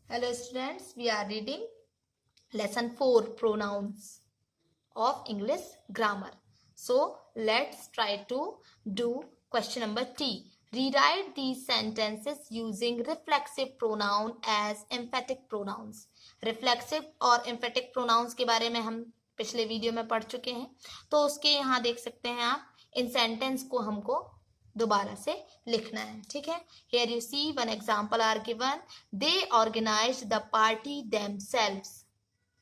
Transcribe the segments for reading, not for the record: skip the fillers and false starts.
Hello students, we are reading lesson 4 pronouns of English grammar. So let's try to do question number T. Rewrite these sentences using reflexive pronoun as emphatic pronouns. Reflexive और emphatic pronouns के बारे में हम पिछले video में पढ़ चुके हैं, तो उसके यहाँ देख सकते हैं आप इन सेंटेंस को हमको दोबारा से लिखना है. ठीक है. Here you see one example are given. They organized the party themselves.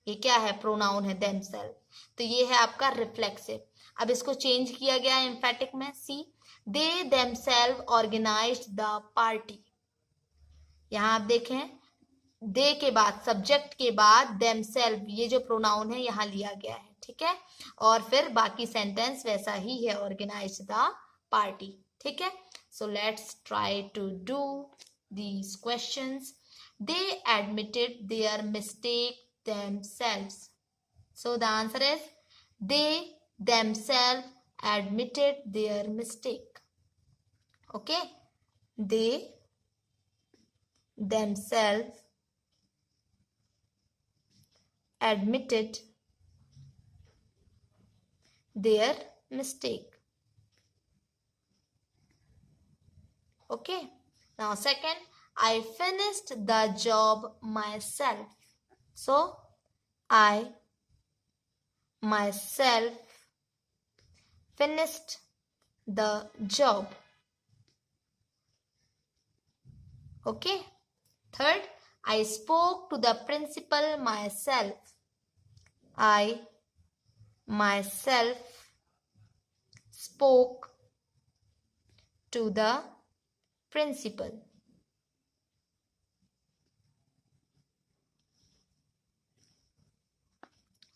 ये क्या है? प्रोनाउन है themselves. तो ये है आपका रिफ्लेक्सिव. अब इसको चेंज किया गया है एम्फेटिक में. सी they themselves organized the party. यहाँ आप देखें दे के बाद सब्जेक्ट के बाद themselves ये जो प्रोनाउन है यहाँ लिया गया है. ठीक है. और फिर बाकी सेंटेंस वैसा ही है, organized the party. ठीक है. So let's try to do these questions. They admitted their mistake themselves. So the answer is they themselves admitted their mistake. Okay. They themselves admitted their mistake. Okay. Now second, I finished the job myself. So I myself finished the job. Okay. Third, I spoke to the principal myself. I myself spoke to the principal.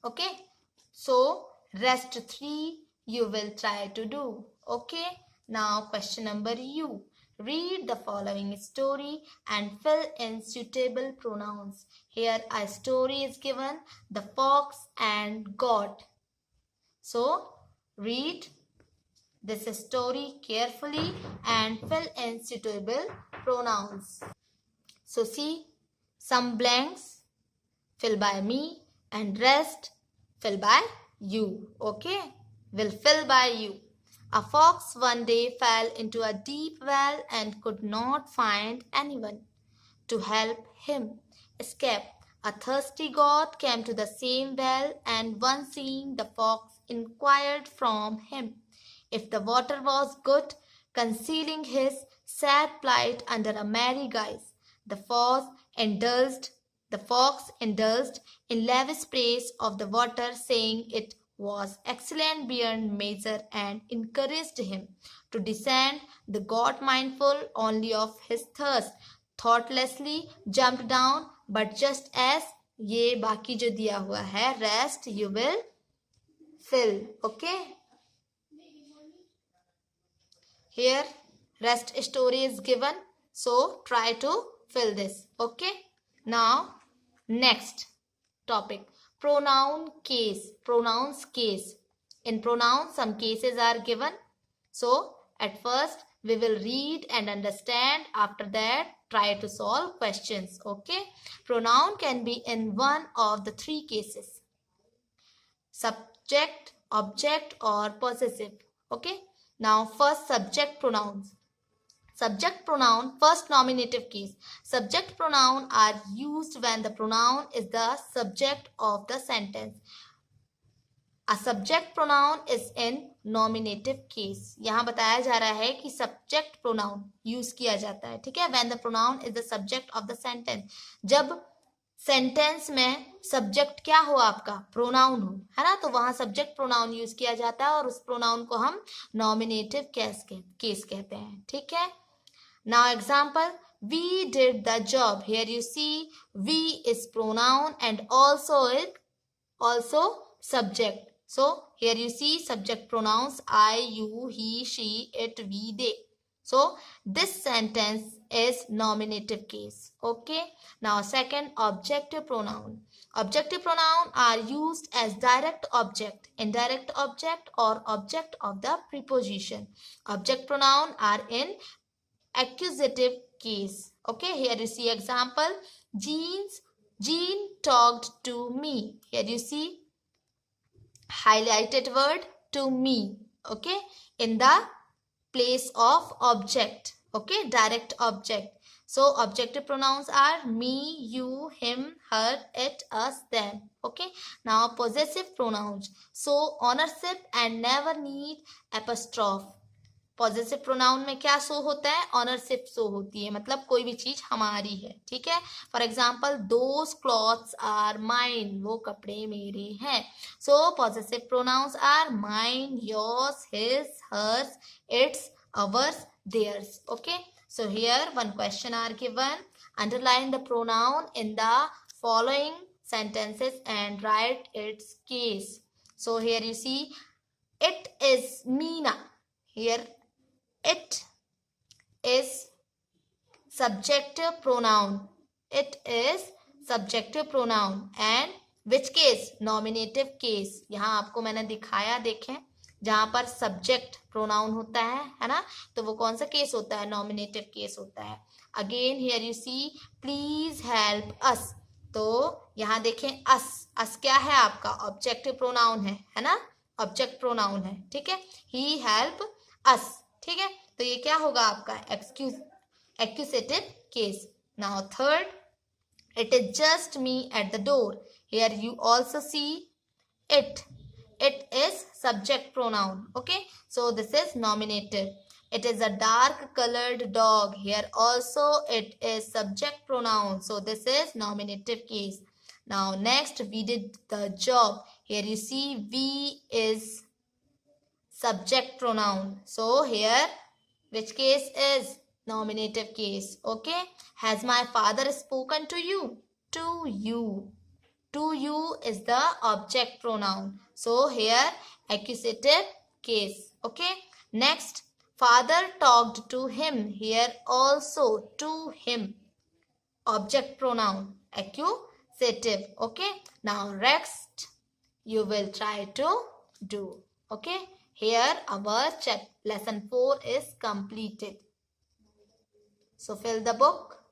Okay. So rest 3 you will try to do. Okay. Now question number U. Read the following story and fill in suitable pronouns. Here a story is given, The Fox and God. So read this story carefully and fill in suitable pronouns. So see, some blanks fill by me and rest fill by you. Okay, will fill by you. A fox one day fell into a deep well and could not find anyone to help him escape. A thirsty goat came to the same well, and on seeing the fox inquired from him if the water was good, concealing his sad plight under a merry guise. The fox indulged in lavish praise of the water, saying it was excellent beyond measure, and encouraged him to descend. The goat, mindful only of his thirst, thoughtlessly jumped down, but just as ये बाकी जो दिया हुआ है rest you will fill. Okay. Here rest story is given, so try to fill this. Okay. Now next topic, pronoun case. Pronouns case. In pronouns some cases are given. So at first we will read and understand. After that try to solve questions. Okay. Pronoun can be in one of the 3 cases: subject, object or possessive. Okay. Now first subject pronouns. Subject pronoun, first nominative case. Subject pronoun are used when the pronoun is the subject of the sentence. A subject pronoun is in nominative case. यहाँ बताया जा रहा है कि subject pronoun use किया जाता है. ठीक है. When the pronoun is the subject of the sentence. जब सेंटेंस में सब्जेक्ट क्या हो आपका? प्रोनाउन हो, है ना. तो वहां सब्जेक्ट प्रोनाउन यूज किया जाता है और उस प्रोनाउन को हम नॉमिनेटिव केस कहते हैं. ठीक है. Now example, we did the job. Here you see we is pronoun and also subject. So here you see subject pronouns I, you, he, she, it, we, they. So this sentence is nominative case. Okay. Now second, objective pronoun. Objective pronoun are used as direct object, indirect object or object of the preposition. Object pronoun are in accusative case. Okay. Here you see example. Jean talked to me. Here you see highlighted word to me. Okay, in the place of object. Okay, direct object. So objective pronouns are me, you, him, her, it, us, them. Okay, now possessive pronouns. So ownership and never need apostrophe. Positive pronoun में क्या show होता है? Ownership show होती है, मतलब कोई भी चीज हमारी है. ठीक है. For example those clothes are mine, वो कपड़े मेरे हैं. So positive pronouns are mine, yours, his, hers, its, ours, theirs. Okay, so here one question are given. Underline the pronoun in the following sentences and write its case. So here you see it is Meena. Here it is subjective pronoun. It is subjective pronoun and which case? Nominative case. यहाँ आपको मैंने दिखाया, देखें, जहां पर subject pronoun होता है ना, तो वो कौन सा केस होता है? नॉमिनेटिव केस होता है. Again here you see please help us. तो यहाँ देखें अस क्या है आपका? ऑब्जेक्टिव प्रोनाउन है ना, ऑब्जेक्ट प्रोनाउन है. ठीक है. ही हेल्प अस. ठीक है. तो ये क्या होगा आपका? एक्यूसेटिव case. Now third, it is just me at the door. Here you also see it. It is subject pronoun. Okay, so this is nominative. It is a dark colored dog. Here also it is subject pronoun, so this is nominative case. Now next, we did the job. Here you see we is subject pronoun, so here which case is? Nominative case. Okay, has my father spoken to you? To you. To you is the object pronoun, so here accusative case. Okay, next, father talked to him. Here also to him, object pronoun, accusative. Okay, now next you will try to do. Okay, here our lesson 4 is completed. So fill the book.